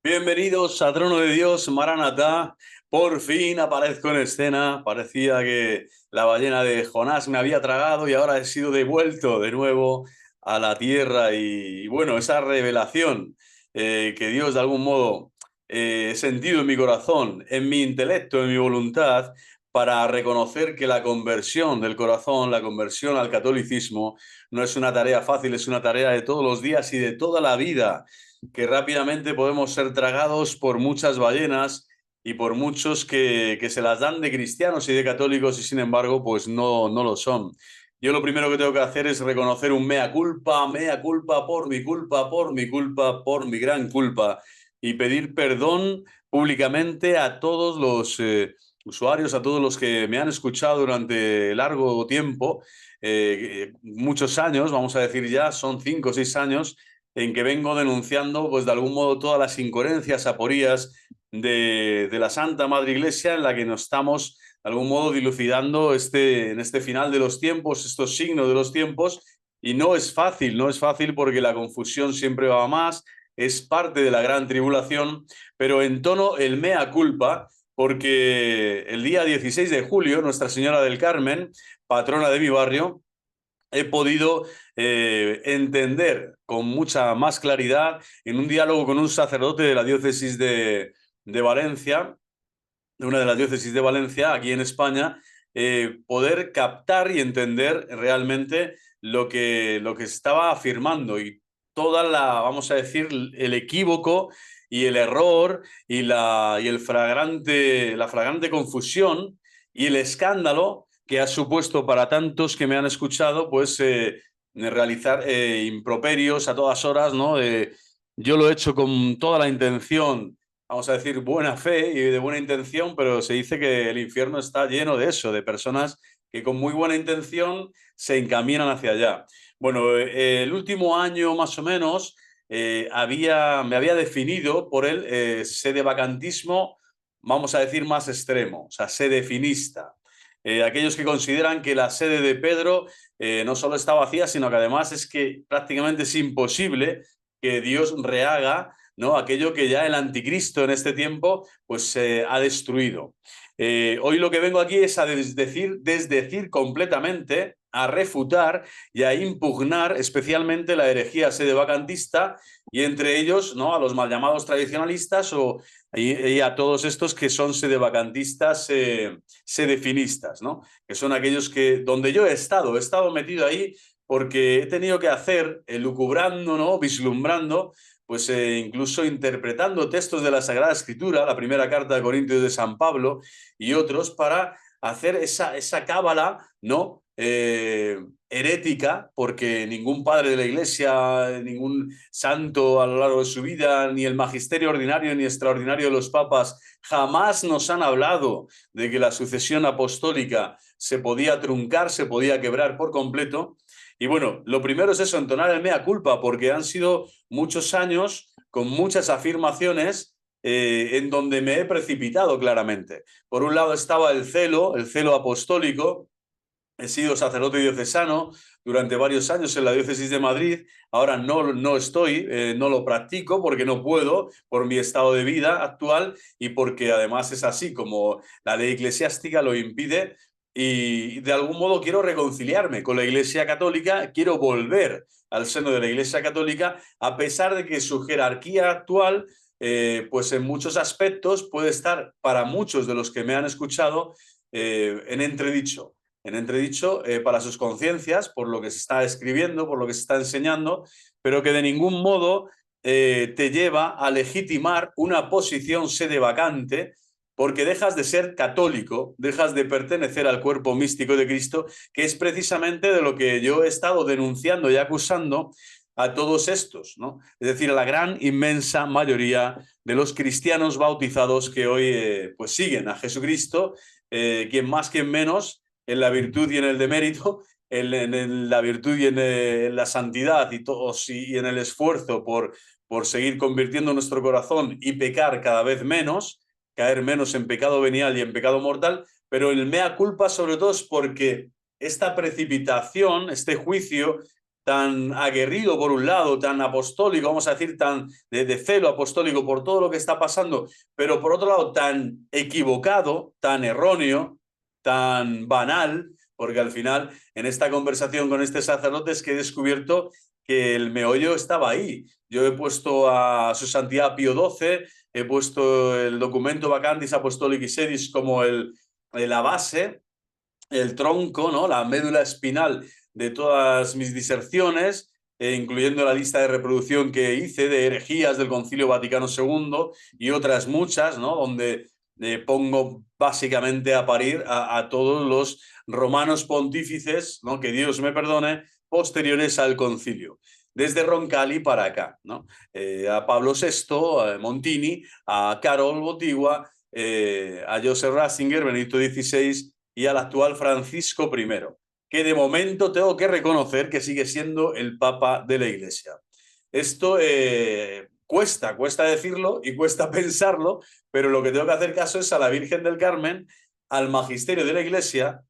Bienvenidos a Trono de Dios, Maranatá. Por fin aparezco en escena. Parecía que la ballena de Jonás me había tragado y ahora he sido devuelto de nuevo a la tierra. Y bueno, esa revelación que Dios de algún modo he sentido en mi corazón, en mi intelecto, en mi voluntad, para reconocer que la conversión del corazón, la conversión al catolicismo, no es una tarea fácil, es una tarea de todos los días y de toda la vida, que rápidamente podemos ser tragados por muchas ballenas y por muchos que se las dan de cristianos y de católicos y sin embargo pues no lo son. Yo lo primero que tengo que hacer es reconocer un mea culpa por mi culpa, por mi culpa, por mi gran culpa, y pedir perdón públicamente a todos los usuarios, a todos los que me han escuchado durante largo tiempo, muchos años, vamos a decir ya, son 5 o 6 años en que vengo denunciando, pues de algún modo, todas las incoherencias, aporías de la Santa Madre Iglesia, en la que nos estamos de algún modo dilucidando en este final de los tiempos, estos signos de los tiempos, y no es fácil porque la confusión siempre va a más, es parte de la gran tribulación, pero entono el mea culpa, porque el día 16 de julio, Nuestra Señora del Carmen, patrona de mi barrio, he podido entender con mucha más claridad en un diálogo con un sacerdote de la diócesis de Valencia, de una de las diócesis de Valencia, aquí en España, poder captar y entender realmente lo que estaba afirmando y toda la, vamos a decir, el equívoco y el error y la flagrante confusión y el escándalo que ha supuesto para tantos que me han escuchado, pues realizar improperios a todas horas, ¿no? Yo lo he hecho con toda la intención, vamos a decir, buena fe y de buena intención, pero se dice que el infierno está lleno de eso, de personas que con muy buena intención se encaminan hacia allá. Bueno, el último año más o menos me había definido por el sedevacantismo, vamos a decir, más extremo, o sea, sedefinista. Aquellos que consideran que la sede de Pedro no solo está vacía, sino que además es que prácticamente es imposible que Dios rehaga, ¿no?, aquello que ya el anticristo en este tiempo pues ha destruido. Hoy lo que vengo aquí es a desdecir completamente, a refutar y a impugnar especialmente la herejía sedevacantista y entre ellos, ¿no?, a los mal llamados tradicionalistas y a todos estos que son sedevacantistas, sedefinistas, ¿no?, que son aquellos que donde yo he estado metido ahí porque he tenido que hacer, lucubrando, ¿no?, vislumbrando, pues incluso interpretando textos de la Sagrada Escritura, la primera carta de Corintios de San Pablo y otros, para hacer esa cábala, ¿no?, herética, porque ningún padre de la Iglesia, ningún santo a lo largo de su vida, ni el magisterio ordinario ni extraordinario de los papas, jamás nos han hablado de que la sucesión apostólica se podía truncar, se podía quebrar por completo. Y bueno, lo primero es eso, entonar el mea culpa, porque han sido muchos años con muchas afirmaciones en donde me he precipitado claramente. Por un lado estaba el celo apostólico. He sido sacerdote diocesano durante varios años en la diócesis de Madrid. Ahora no estoy, no lo practico porque no puedo por mi estado de vida actual y porque además es así como la ley eclesiástica lo impide. Y de algún modo quiero reconciliarme con la Iglesia Católica, quiero volver al seno de la Iglesia Católica, a pesar de que su jerarquía actual, pues en muchos aspectos puede estar para muchos de los que me han escuchado en entredicho para sus conciencias, por lo que se está escribiendo, por lo que se está enseñando, pero que de ningún modo te lleva a legitimar una posición sedevacante, porque dejas de ser católico, dejas de pertenecer al cuerpo místico de Cristo, que es precisamente de lo que yo he estado denunciando y acusando a todos estos, ¿no? Es decir, a la gran, inmensa mayoría de los cristianos bautizados que hoy pues siguen a Jesucristo, quien más, quien menos, en la virtud y en el demérito, en la virtud y en la santidad y en el esfuerzo por seguir convirtiendo nuestro corazón y pecar cada vez menos, caer menos en pecado venial y en pecado mortal, pero el mea culpa sobre todo es porque esta precipitación, este juicio, tan aguerrido por un lado, tan apostólico, vamos a decir, tan de celo apostólico por todo lo que está pasando, pero por otro lado tan equivocado, tan erróneo, tan banal, porque al final en esta conversación con este sacerdote es que he descubierto que el meollo estaba ahí. Yo he puesto a su santidad Pío XII, he puesto el documento Vacantis Apostolicis Sedis como la base, el tronco, ¿no? La médula espinal de todas mis diserciones, incluyendo la lista de reproducción que hice de herejías del Concilio Vaticano II y otras muchas, ¿no? Donde pongo básicamente a parir a todos los romanos pontífices, ¿no? Que Dios me perdone, posteriores al concilio. Desde Roncalli para acá, ¿no? A Pablo VI, a Montini, a Karol Wojtyła, a Joseph Ratzinger, Benedicto XVI y al actual Francisco I, que de momento tengo que reconocer que sigue siendo el Papa de la Iglesia. Esto cuesta decirlo y cuesta pensarlo, pero lo que tengo que hacer caso es a la Virgen del Carmen, al magisterio de la Iglesia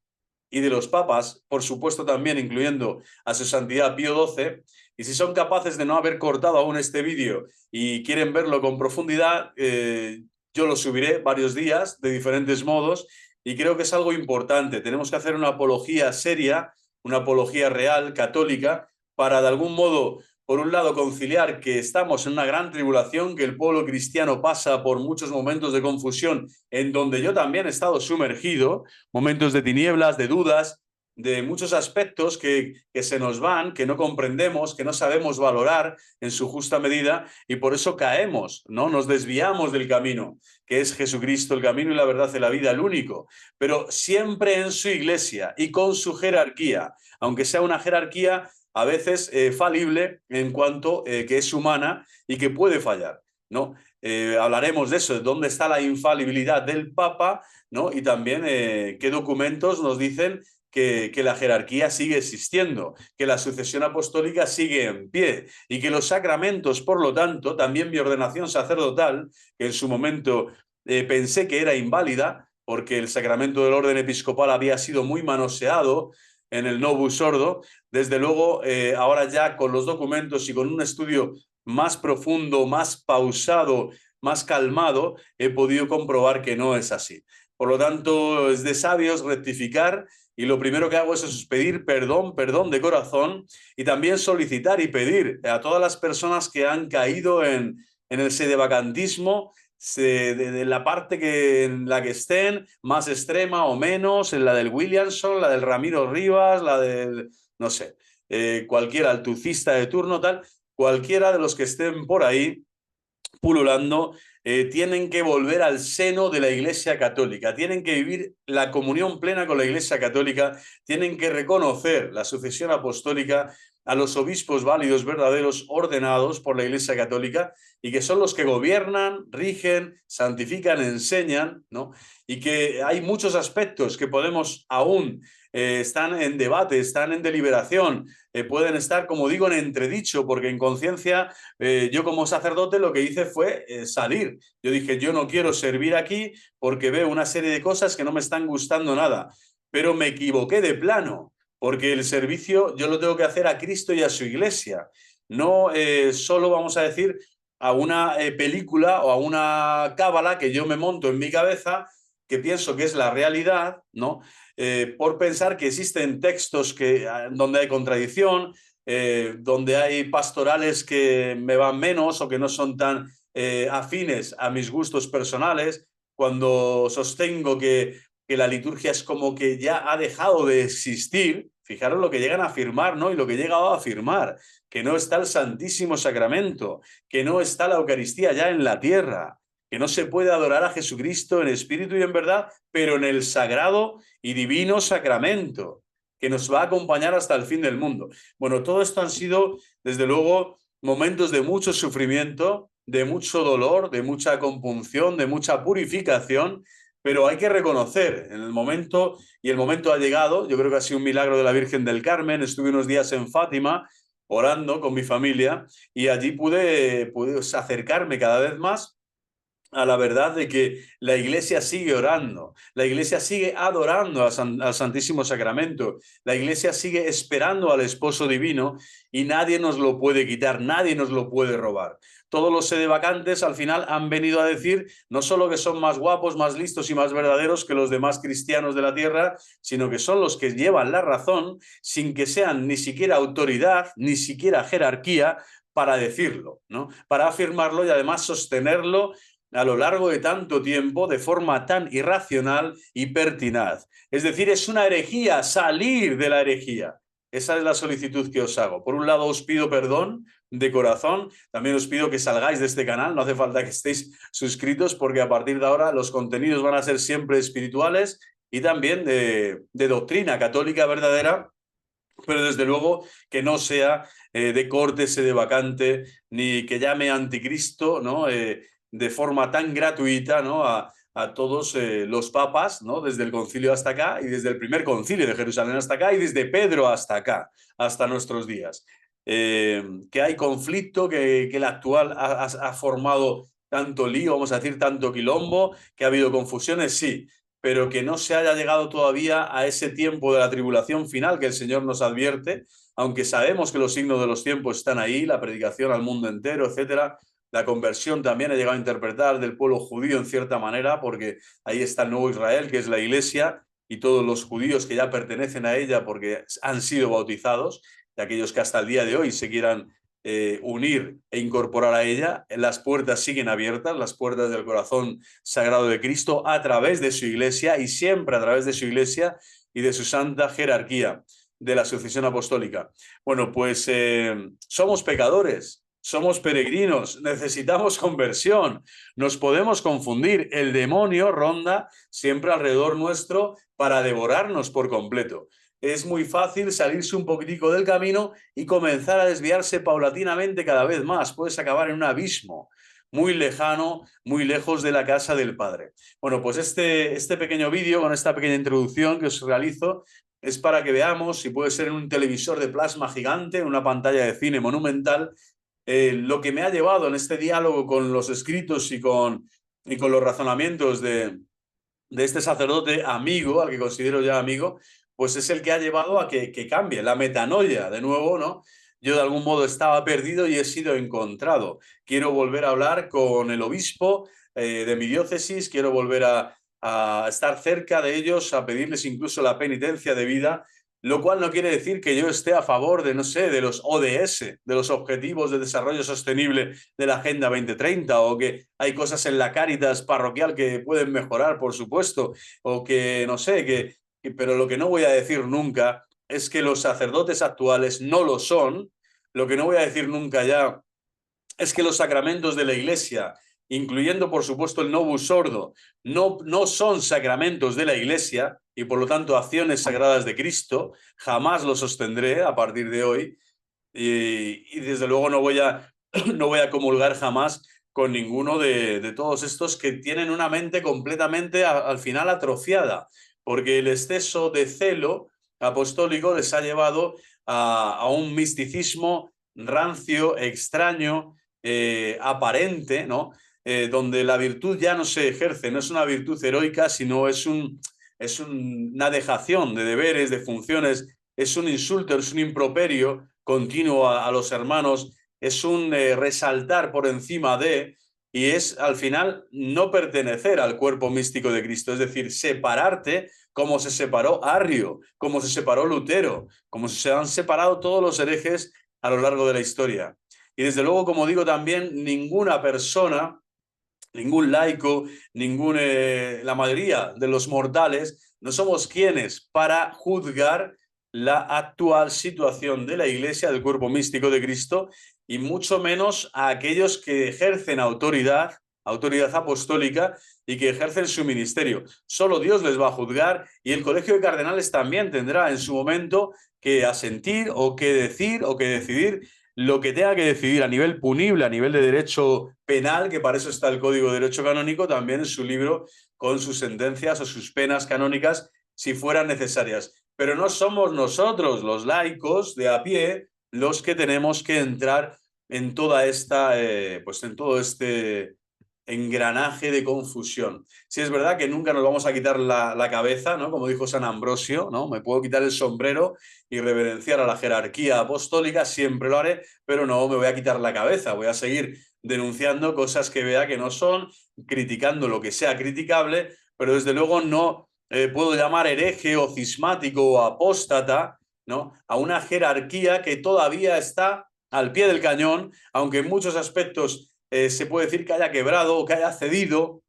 y de los papas, por supuesto también incluyendo a su santidad Pío XII, y si son capaces de no haber cortado aún este vídeo y quieren verlo con profundidad, yo lo subiré varios días de diferentes modos y creo que es algo importante. Tenemos que hacer una apología seria, una apología real, católica, para de algún modo, por un lado, conciliar que estamos en una gran tribulación, que el pueblo cristiano pasa por muchos momentos de confusión, en donde yo también he estado sumergido, momentos de tinieblas, de dudas, de muchos aspectos que se nos van, que no comprendemos, que no sabemos valorar en su justa medida y por eso caemos, ¿no? Nos desviamos del camino, que es Jesucristo, el camino y la verdad de la vida, el único, pero siempre en su iglesia y con su jerarquía, aunque sea una jerarquía a veces falible en cuanto que es humana y que puede fallar, ¿no? Hablaremos de eso, de dónde está la infalibilidad del Papa, ¿no? Y también qué documentos nos dicen que la jerarquía sigue existiendo, que la sucesión apostólica sigue en pie y que los sacramentos, por lo tanto, también mi ordenación sacerdotal, que en su momento pensé que era inválida, porque el sacramento del orden episcopal había sido muy manoseado en el Novus Ordo, desde luego ahora ya con los documentos y con un estudio más profundo, más pausado, más calmado, he podido comprobar que no es así. Por lo tanto, es de sabios rectificar y lo primero que hago es pedir perdón de corazón y también solicitar y pedir a todas las personas que han caído en el sedevacantismo, de la parte en la que estén, más extrema o menos, en la del Williamson, la del Ramiro Rivas, la del, no sé, cualquier altucista de turno, tal, cualquiera de los que estén por ahí pululando, tienen que volver al seno de la Iglesia Católica, tienen que vivir la comunión plena con la Iglesia Católica, tienen que reconocer la sucesión apostólica a los obispos válidos, verdaderos, ordenados por la Iglesia Católica y que son los que gobiernan, rigen, santifican, enseñan, ¿no? Y que hay muchos aspectos que podemos aún están en debate, están en deliberación, pueden estar, como digo, en entredicho, porque en conciencia yo como sacerdote lo que hice fue salir. Yo dije, yo no quiero servir aquí porque veo una serie de cosas que no me están gustando nada, pero me equivoqué de plano, porque el servicio yo lo tengo que hacer a Cristo y a su iglesia, no solo vamos a decir a una película o a una cábala que yo me monto en mi cabeza, que pienso que es la realidad, ¿no? Por pensar que existen textos donde hay contradicción, donde hay pastorales que me van menos o que no son tan afines a mis gustos personales, cuando sostengo que la liturgia es como que ya ha dejado de existir. Fijaros lo que llegan a afirmar, ¿no? Y lo que he llegado a afirmar, que no está el Santísimo Sacramento, que no está la Eucaristía ya en la tierra, que no se puede adorar a Jesucristo en espíritu y en verdad, pero en el sagrado y divino sacramento, que nos va a acompañar hasta el fin del mundo. Bueno, todo esto han sido, desde luego, momentos de mucho sufrimiento, de mucho dolor, de mucha compunción, de mucha purificación, pero hay que reconocer en el momento, y el momento ha llegado, yo creo que ha sido un milagro de la Virgen del Carmen, estuve unos días en Fátima orando con mi familia y allí pude acercarme cada vez más a la verdad de que la Iglesia sigue orando, la Iglesia sigue adorando al Santísimo Sacramento, la Iglesia sigue esperando al Esposo Divino y nadie nos lo puede quitar, nadie nos lo puede robar. Todos los sedevacantes al final han venido a decir no solo que son más guapos, más listos y más verdaderos que los demás cristianos de la tierra, sino que son los que llevan la razón sin que sean ni siquiera autoridad, ni siquiera jerarquía para decirlo, ¿no? Para afirmarlo y además sostenerlo a lo largo de tanto tiempo de forma tan irracional y pertinaz. Es decir, es una herejía salir de la herejía. Esa es la solicitud que os hago. Por un lado, os pido perdón de corazón. También os pido que salgáis de este canal. No hace falta que estéis suscritos porque a partir de ahora los contenidos van a ser siempre espirituales y también de doctrina católica verdadera, pero desde luego que no sea de corte sedevacante ni que llame anticristo, ¿no? De forma tan gratuita, ¿no? a todos los papas, ¿no? Desde el concilio hasta acá y desde el primer concilio de Jerusalén hasta acá y desde Pedro hasta acá, hasta nuestros días. Que hay conflicto, que el actual ha formado tanto lío, vamos a decir, tanto quilombo, que ha habido confusiones, sí, pero que no se haya llegado todavía a ese tiempo de la tribulación final que el Señor nos advierte, aunque sabemos que los signos de los tiempos están ahí, la predicación al mundo entero, etcétera. La conversión también ha llegado a interpretar del pueblo judío en cierta manera, porque ahí está el nuevo Israel, que es la Iglesia, y todos los judíos que ya pertenecen a ella porque han sido bautizados, y aquellos que hasta el día de hoy se quieran unir e incorporar a ella, las puertas siguen abiertas, las puertas del corazón sagrado de Cristo a través de su Iglesia y siempre a través de su Iglesia y de su santa jerarquía de la sucesión apostólica. Bueno, pues somos pecadores, somos peregrinos, necesitamos conversión, nos podemos confundir, el demonio ronda siempre alrededor nuestro para devorarnos por completo. Es muy fácil salirse un poquitico del camino y comenzar a desviarse paulatinamente cada vez más. Puedes acabar en un abismo muy lejano, muy lejos de la casa del Padre. Bueno, pues este pequeño vídeo con esta pequeña introducción que os realizo es para que veamos, si puede ser en un televisor de plasma gigante, en una pantalla de cine monumental, lo que me ha llevado en este diálogo con los escritos y con los razonamientos de este sacerdote amigo, al que considero ya amigo, pues es el que ha llevado a que cambie la metanoia de nuevo, ¿no? Yo de algún modo estaba perdido y he sido encontrado. Quiero volver a hablar con el obispo de mi diócesis, quiero volver a estar cerca de ellos, a pedirles incluso la penitencia de vida, lo cual no quiere decir que yo esté a favor de, no sé, de los ODS, de los Objetivos de Desarrollo Sostenible de la Agenda 2030, o que hay cosas en la Cáritas parroquial que pueden mejorar, por supuesto, o que, no sé, pero lo que no voy a decir nunca es que los sacerdotes actuales no lo son. Lo que no voy a decir nunca ya es que los sacramentos de la Iglesia, incluyendo por supuesto el Novus Ordo, no son sacramentos de la Iglesia y por lo tanto acciones sagradas de Cristo. Jamás lo sostendré a partir de hoy y desde luego no voy a comulgar jamás con ninguno de todos estos que tienen una mente completamente al final atrofiada, porque el exceso de celo apostólico les ha llevado a un misticismo rancio, extraño, aparente, ¿no? Donde la virtud ya no se ejerce, no es una virtud heroica, sino es una dejación de deberes, de funciones, es un insulto, es un improperio continuo a los hermanos, es un resaltar por encima de, y es al final no pertenecer al cuerpo místico de Cristo, es decir, separarte como se separó Arrio, como se separó Lutero, como se han separado todos los herejes a lo largo de la historia. Y desde luego, como digo también, ninguna persona, ningún laico, la mayoría de los mortales, no somos quienes para juzgar la actual situación de la Iglesia, del cuerpo místico de Cristo, y mucho menos a aquellos que ejercen autoridad apostólica y que ejercen su ministerio. Solo Dios les va a juzgar y el Colegio de Cardenales también tendrá en su momento que asentir o que decir o que decidir lo que tenga que decidir a nivel punible, a nivel de derecho penal, que para eso está el Código de Derecho Canónico, también en su libro con sus sentencias o sus penas canónicas, si fueran necesarias. Pero no somos nosotros, los laicos de a pie, los que tenemos que entrar en toda esta, pues en todo este engranaje de confusión. Sí, es verdad que nunca nos vamos a quitar la cabeza, ¿no? Como dijo San Ambrosio, ¿no? Me puedo quitar el sombrero y reverenciar a la jerarquía apostólica, siempre lo haré, pero no me voy a quitar la cabeza, voy a seguir denunciando cosas que vea que no son, criticando lo que sea criticable, pero desde luego no puedo llamar hereje o cismático o apóstata, ¿no? A una jerarquía que todavía está al pie del cañón, aunque en muchos aspectos se puede decir que haya quebrado o que haya cedido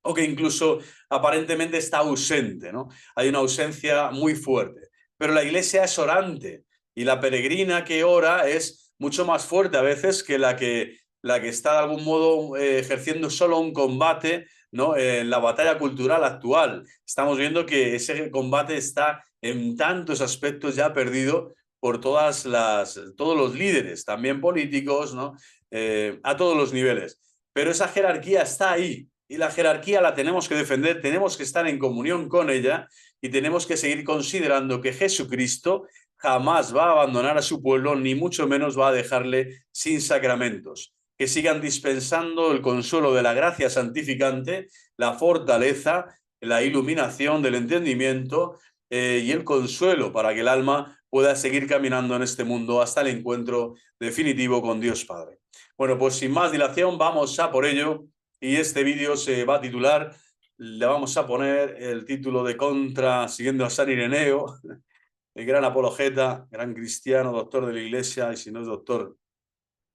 o que incluso aparentemente está ausente, ¿no? Hay una ausencia muy fuerte. Pero la iglesia es orante y la peregrina que ora es mucho más fuerte a veces que la que está de algún modo ejerciendo solo un combate, ¿no? En la batalla cultural actual. Estamos viendo que ese combate está en tantos aspectos ya perdido por todos los líderes, también políticos, ¿no? A todos los niveles. Pero esa jerarquía está ahí y la jerarquía la tenemos que defender, tenemos que estar en comunión con ella y tenemos que seguir considerando que Jesucristo jamás va a abandonar a su pueblo, ni mucho menos va a dejarle sin sacramentos. Que sigan dispensando el consuelo de la gracia santificante, la fortaleza, la iluminación del entendimiento y el consuelo para que el alma pueda seguir caminando en este mundo hasta el encuentro definitivo con Dios Padre. Bueno, pues sin más dilación, vamos a por ello. Y este vídeo se va a titular, le vamos a poner el título de Contra, siguiendo a San Ireneo, el gran apologeta, gran cristiano, doctor de la Iglesia, y si no es doctor,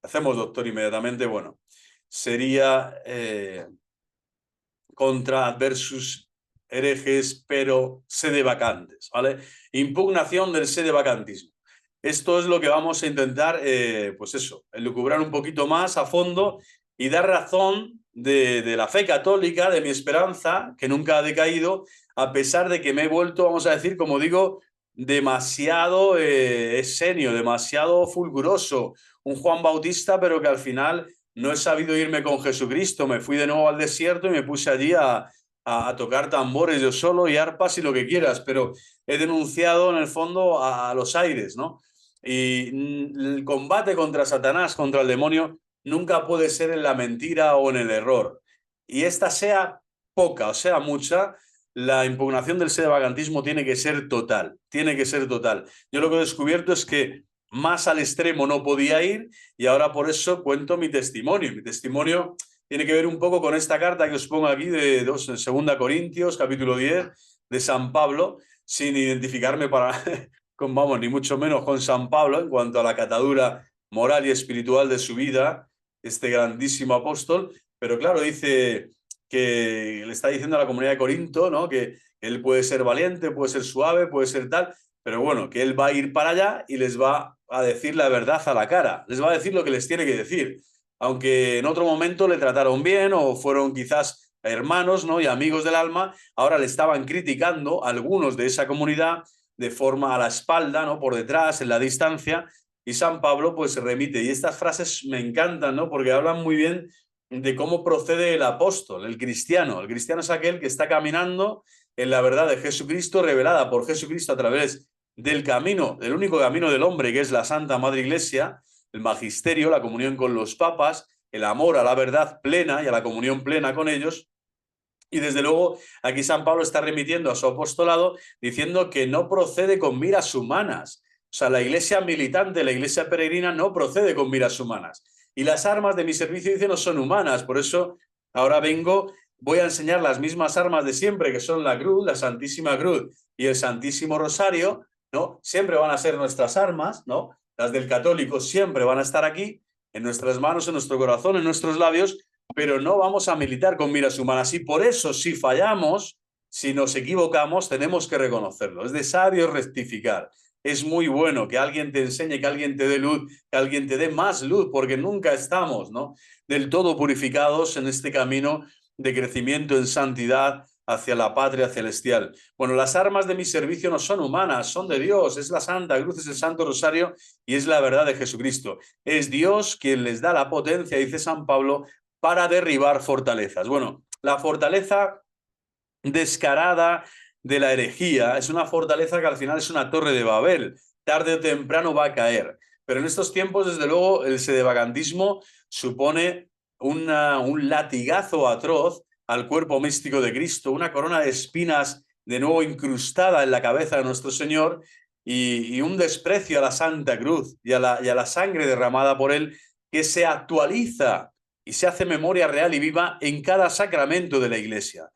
hacemos doctor inmediatamente, bueno, sería Contra versus herejes, pero sede vacantes, ¿vale? Impugnación del sede vacantismo. Esto es lo que vamos a intentar, pues eso, elucubrar un poquito más a fondo y dar razón de la fe católica, de mi esperanza, que nunca ha decaído, a pesar de que me he vuelto, vamos a decir, como digo, demasiado exenio, demasiado fulguroso, un Juan Bautista, pero que al final no he sabido irme con Jesucristo. Me fui de nuevo al desierto y me puse allí a tocar tambores yo solo y arpas y lo que quieras, pero he denunciado en el fondo a los aires, ¿no? Y el combate contra Satanás, contra el demonio, nunca puede ser en la mentira o en el error. Y esta sea poca o sea mucha, la impugnación del sedevacantismo tiene que ser total, tiene que ser total. Yo lo que he descubierto es que más al extremo no podía ir y ahora por eso cuento mi testimonio. Mi testimonio tiene que ver un poco con esta carta que os pongo aquí de 2 Corintios, capítulo 10, de San Pablo, sin identificarme vamos, ni mucho menos con San Pablo en cuanto a la catadura moral y espiritual de su vida, este grandísimo apóstol, pero claro, dice que le está diciendo a la comunidad de Corinto, ¿no? Que él puede ser valiente, puede ser suave, puede ser tal, pero bueno, que él va a ir para allá y les va a decir la verdad a la cara, les va a decir lo que les tiene que decir, aunque en otro momento le trataron bien o fueron quizás hermanos, ¿no? Y amigos del alma, ahora le estaban criticando algunos de esa comunidad de forma a la espalda, ¿no? Por detrás, en la distancia, y San Pablo pues remite, y estas frases me encantan, ¿no? Porque hablan muy bien de cómo procede el apóstol, el cristiano. El cristiano es aquel que está caminando en la verdad de Jesucristo, revelada por Jesucristo a través del camino, del único camino del hombre, que es la Santa Madre Iglesia, el magisterio, la comunión con los papas, el amor a la verdad plena y a la comunión plena con ellos. Y desde luego aquí San Pablo está remitiendo a su apostolado diciendo que no procede con miras humanas. O sea, la iglesia militante, la iglesia peregrina no procede con miras humanas. Y las armas de mi servicio, dice, no son humanas. Por eso ahora voy a enseñar las mismas armas de siempre, que son la cruz, la Santísima Cruz y el Santísimo Rosario, ¿no? Siempre van a ser nuestras armas, ¿no? Las del católico siempre van a estar aquí, en nuestras manos, en nuestro corazón, en nuestros labios, pero no vamos a militar con miras humanas. Y por eso, si fallamos, si nos equivocamos, tenemos que reconocerlo. Es de sabios rectificar. Es muy bueno que alguien te enseñe, que alguien te dé luz, que alguien te dé más luz, porque nunca estamos, ¿no?, del todo purificados en este camino de crecimiento en santidad hacia la patria celestial. Bueno, las armas de mi servicio no son humanas, son de Dios. Es la Santa Cruz, es el Santo Rosario y es la verdad de Jesucristo. Es Dios quien les da la potencia, dice San Pablo, para derribar fortalezas. Bueno, la fortaleza descarada de la herejía es una fortaleza que al final es una torre de Babel. Tarde o temprano va a caer. Pero en estos tiempos, desde luego, el sedevacantismo supone un latigazo atroz al cuerpo místico de Cristo, una corona de espinas de nuevo incrustada en la cabeza de nuestro Señor y un desprecio a la Santa Cruz y a la sangre derramada por Él que se actualiza y se hace memoria real y viva en cada sacramento de la Iglesia.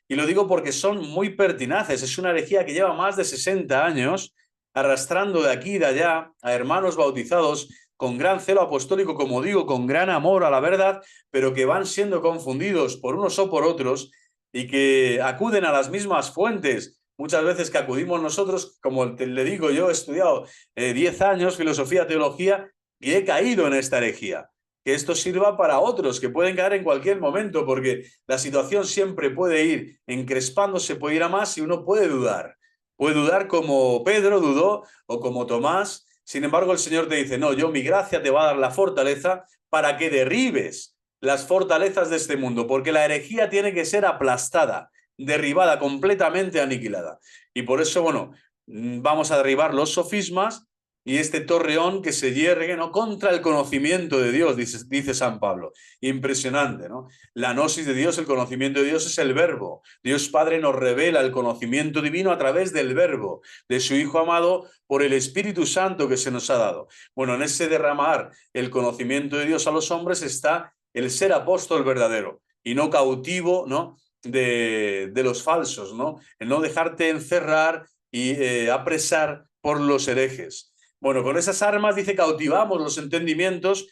Y lo digo porque son muy pertinaces. Es una herejía que lleva más de 60 años arrastrando de aquí y de allá a hermanos bautizados con gran celo apostólico, como digo, con gran amor a la verdad, pero que van siendo confundidos por unos o por otros y que acuden a las mismas fuentes. Muchas veces que acudimos nosotros, como le digo, yo he estudiado 10 años filosofía, teología y he caído en esta herejía. Que esto sirva para otros que pueden caer en cualquier momento, porque la situación siempre puede ir encrespándose, puede ir a más y uno puede dudar. Puede dudar como Pedro dudó o como Tomás. Sin embargo, el Señor te dice, no, yo mi gracia te va a dar la fortaleza para que derribes las fortalezas de este mundo, porque la herejía tiene que ser aplastada, derribada, completamente aniquilada. Y por eso, bueno, vamos a derribar los sofismas y este torreón que se yergue, ¿no?, contra el conocimiento de Dios, dice San Pablo. Impresionante, ¿no? La gnosis de Dios, el conocimiento de Dios es el verbo. Dios Padre nos revela el conocimiento divino a través del verbo, de su Hijo amado, por el Espíritu Santo que se nos ha dado. Bueno, en ese derramar el conocimiento de Dios a los hombres está el ser apóstol verdadero y no cautivo, ¿no?, de los falsos, ¿no? El no dejarte encerrar y apresar por los herejes. Bueno, con esas armas, dice, cautivamos los entendimientos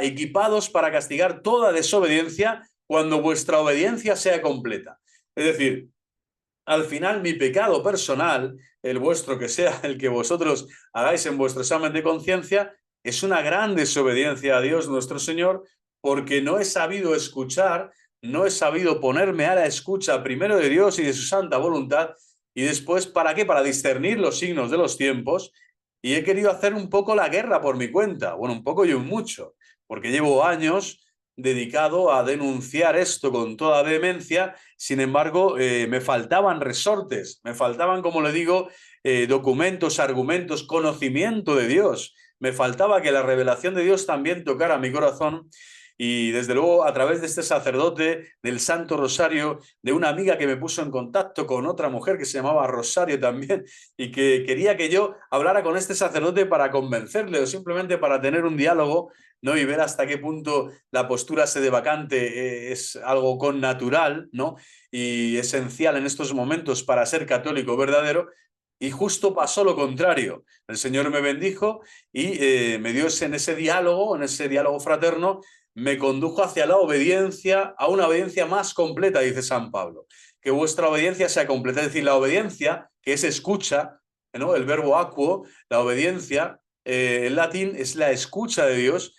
equipados para castigar toda desobediencia cuando vuestra obediencia sea completa. Es decir, al final mi pecado personal, el vuestro que sea el que vosotros hagáis en vuestro examen de conciencia, es una gran desobediencia a Dios nuestro Señor, porque no he sabido escuchar, no he sabido ponerme a la escucha primero de Dios y de su santa voluntad, y después, ¿para qué? Para discernir los signos de los tiempos, y he querido hacer un poco la guerra por mi cuenta, bueno, un poco y un mucho, porque llevo años dedicado a denunciar esto con toda vehemencia. Sin embargo, me faltaban resortes, me faltaban, como le digo, documentos, argumentos, conocimiento de Dios. Me faltaba que la revelación de Dios también tocara mi corazón. Y desde luego, a través de este sacerdote, del Santo Rosario, de una amiga que me puso en contacto con otra mujer que se llamaba Rosario también, y que quería que yo hablara con este sacerdote para convencerle o simplemente para tener un diálogo, ¿no?, y ver hasta qué punto la postura sedevacante es algo connatural, ¿no?, y esencial en estos momentos para ser católico verdadero. Y justo pasó lo contrario. El Señor me bendijo y me dio en ese diálogo fraterno, me condujo hacia la obediencia, a una obediencia más completa, dice San Pablo. Que vuestra obediencia sea completa. Es decir, la obediencia, que es escucha, ¿no?, el verbo acuo, la obediencia, en latín es la escucha de Dios.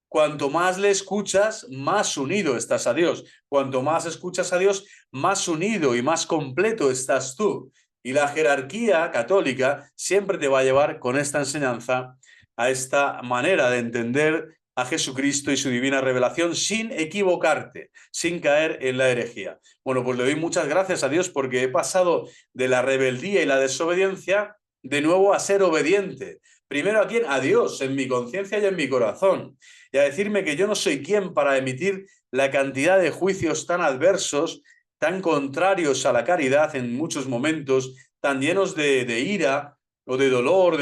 Cuanto más le escuchas, más unido estás a Dios. Cuanto más escuchas a Dios, más unido y más completo estás tú. Y la jerarquía católica siempre te va a llevar con esta enseñanza a esta manera de entender a Jesucristo y su divina revelación sin equivocarte, sin caer en la herejía. Bueno, pues le doy muchas gracias a Dios porque he pasado de la rebeldía y la desobediencia de nuevo a ser obediente. Primero a quién? A Dios, en mi conciencia y en mi corazón. Y a decirme que yo no soy quien para emitir la cantidad de juicios tan adversos, tan contrarios a la caridad en muchos momentos, tan llenos de ira o de dolor,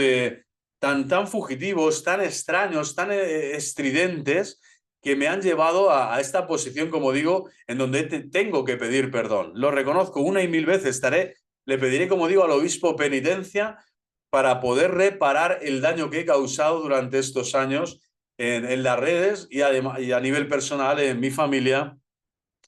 tan fugitivos, tan extraños, tan estridentes, que me han llevado a esta posición, como digo, en donde tengo que pedir perdón. Lo reconozco una y mil veces, le pediré, como digo, al obispo penitencia para poder reparar el daño que he causado durante estos años en las redes y a nivel personal en mi familia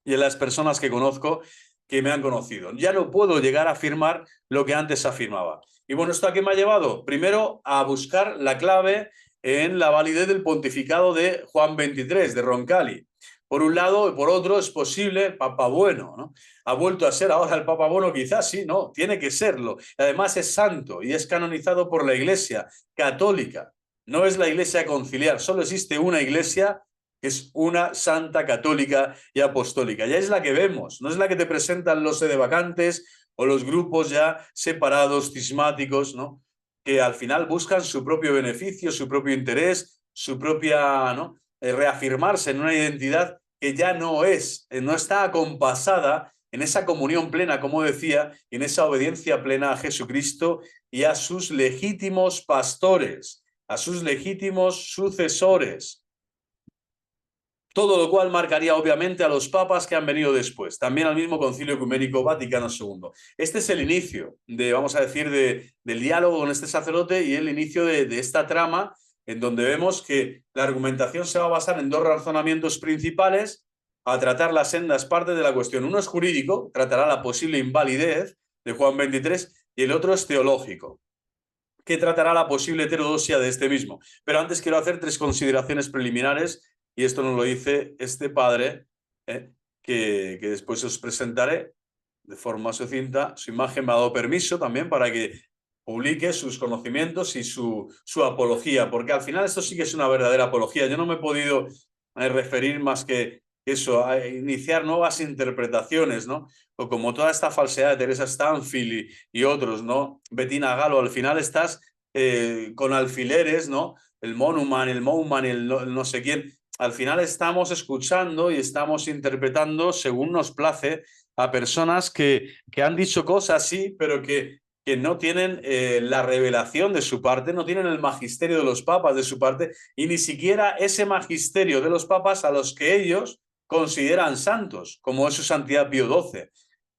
y en las personas que conozco que me han conocido. Ya no puedo llegar a afirmar lo que antes afirmaba. Y bueno, ¿esto a qué me ha llevado? Primero, a buscar la clave en la validez del pontificado de Juan XXIII, de Roncalli. Por un lado, y por otro, es posible Papa Bueno, ¿no? ¿Ha vuelto a ser ahora el Papa Bueno? Quizás sí, no, tiene que serlo. Además es santo y es canonizado por la Iglesia católica. No es la Iglesia conciliar, solo existe una Iglesia, que es una santa católica y apostólica. Ya es la que vemos, no es la que te presentan los sedevacantes o los grupos ya separados, cismáticos, ¿no?, que al final buscan su propio beneficio, su propio interés, su propia, ¿no?, reafirmarse en una identidad que ya no está acompasada en esa comunión plena, como decía, y en esa obediencia plena a Jesucristo y a sus legítimos pastores, a sus legítimos sucesores. Todo lo cual marcaría obviamente a los papas que han venido después, también al mismo Concilio Ecuménico Vaticano II. Este es el inicio vamos a decir, del diálogo con este sacerdote y el inicio de esta trama, en donde vemos que la argumentación se va a basar en dos razonamientos principales a tratar las sendas partes de la cuestión. Uno es jurídico, tratará la posible invalidez de Juan XXIII, y el otro es teológico, que tratará la posible heterodoxia de este mismo. Pero antes quiero hacer 3 consideraciones preliminares, y esto nos lo dice este padre, que después os presentaré de forma sucinta. Su imagen me ha dado permiso también para que publique sus conocimientos y su apología, porque al final esto sí que es una verdadera apología. Yo no me he podido referir más que eso, a iniciar nuevas interpretaciones, ¿no? O como toda esta falsedad de Teresa Stanfield y otros, ¿no? Bettina Galo, al final estás con alfileres, ¿no? El Monuman, el no sé quién. Al final estamos escuchando y estamos interpretando según nos place a personas que han dicho cosas, sí, pero que no tienen la revelación de su parte, no tienen el magisterio de los papas de su parte, y ni siquiera ese magisterio de los papas a los que ellos consideran santos, como es su santidad Pío XII,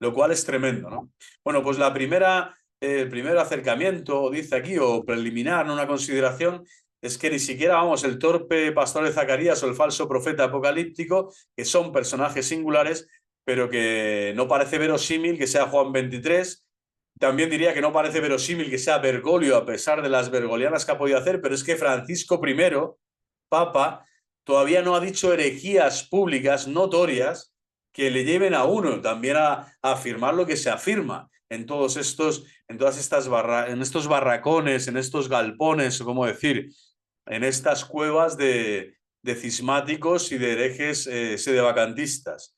lo cual es tremendo, ¿no? Bueno, pues el primer acercamiento, dice aquí, o preliminar, ¿no? Una consideración, es que ni siquiera, vamos, el torpe pastor de Zacarías o el falso profeta apocalíptico, que son personajes singulares, pero que no parece verosímil que sea Juan XXIII. También diría que no parece verosímil que sea Bergoglio, a pesar de las bergolianas que ha podido hacer, pero es que Francisco I, Papa, todavía no ha dicho herejías públicas notorias que le lleven a uno también a afirmar lo que se afirma en todos estos, en estos barracones, en estos galpones, o cómo decir, en estas cuevas de cismáticos y de herejes sedevacantistas,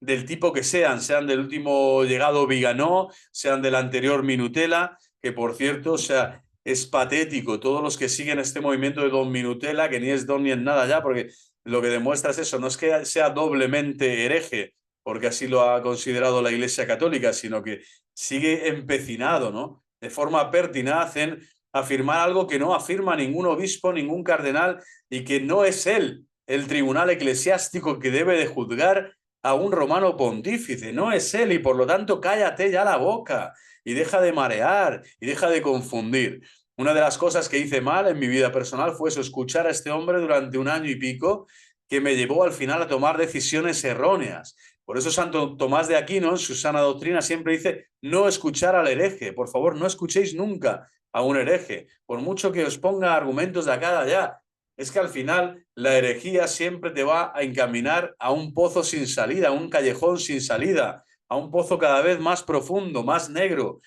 del tipo que sean del último llegado Viganó, sean del anterior Minutela, que por cierto, o sea, es patético todos los que siguen este movimiento de Don Minutela, que ni es don ni es nada ya, porque lo que demuestra es eso, no es que sea doblemente hereje, porque así lo ha considerado la Iglesia Católica, sino que sigue empecinado, ¿no? De forma pertinaz en afirmar algo que no afirma ningún obispo, ningún cardenal, y que no es él el tribunal eclesiástico que debe de juzgar a un romano pontífice, no es él, y por lo tanto cállate ya la boca y deja de marear y deja de confundir. Una de las cosas que hice mal en mi vida personal fue eso, escuchar a este hombre durante 1 año y pico, que me llevó al final a tomar decisiones erróneas. Por eso Santo Tomás de Aquino, en su sana doctrina, siempre dice no escuchar al hereje. Por favor, no escuchéis nunca a un hereje, por mucho que os ponga argumentos de acá de allá. Es que al final la herejía siempre te va a encaminar a un pozo sin salida, a un callejón sin salida, a un pozo cada vez más profundo, más negro,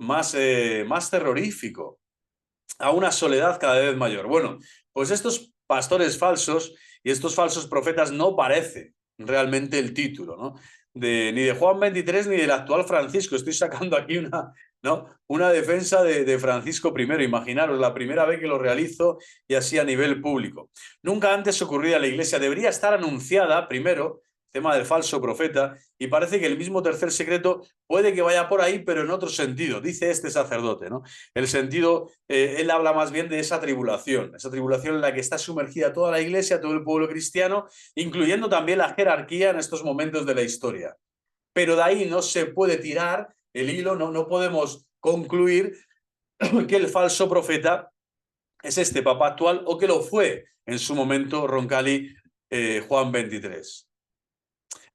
más terrorífico, a una soledad cada vez mayor. Bueno, pues estos pastores falsos y estos falsos profetas no parece realmente el título, ¿no? Ni de Juan XXIII ni del actual Francisco. Estoy sacando aquí una defensa de Francisco I. Imaginaros, la primera vez que lo realizo y así a nivel público. Nunca antes ocurría en la Iglesia. Debería estar anunciada primero, tema del falso profeta, y parece que el mismo tercer secreto puede que vaya por ahí, pero en otro sentido, dice este sacerdote, ¿no? El sentido, él habla más bien de esa tribulación en la que está sumergida toda la Iglesia, todo el pueblo cristiano, incluyendo también la jerarquía en estos momentos de la historia. Pero de ahí no se puede tirar el hilo, no podemos concluir que el falso profeta es este papa actual o que lo fue en su momento Roncalli Juan XXIII.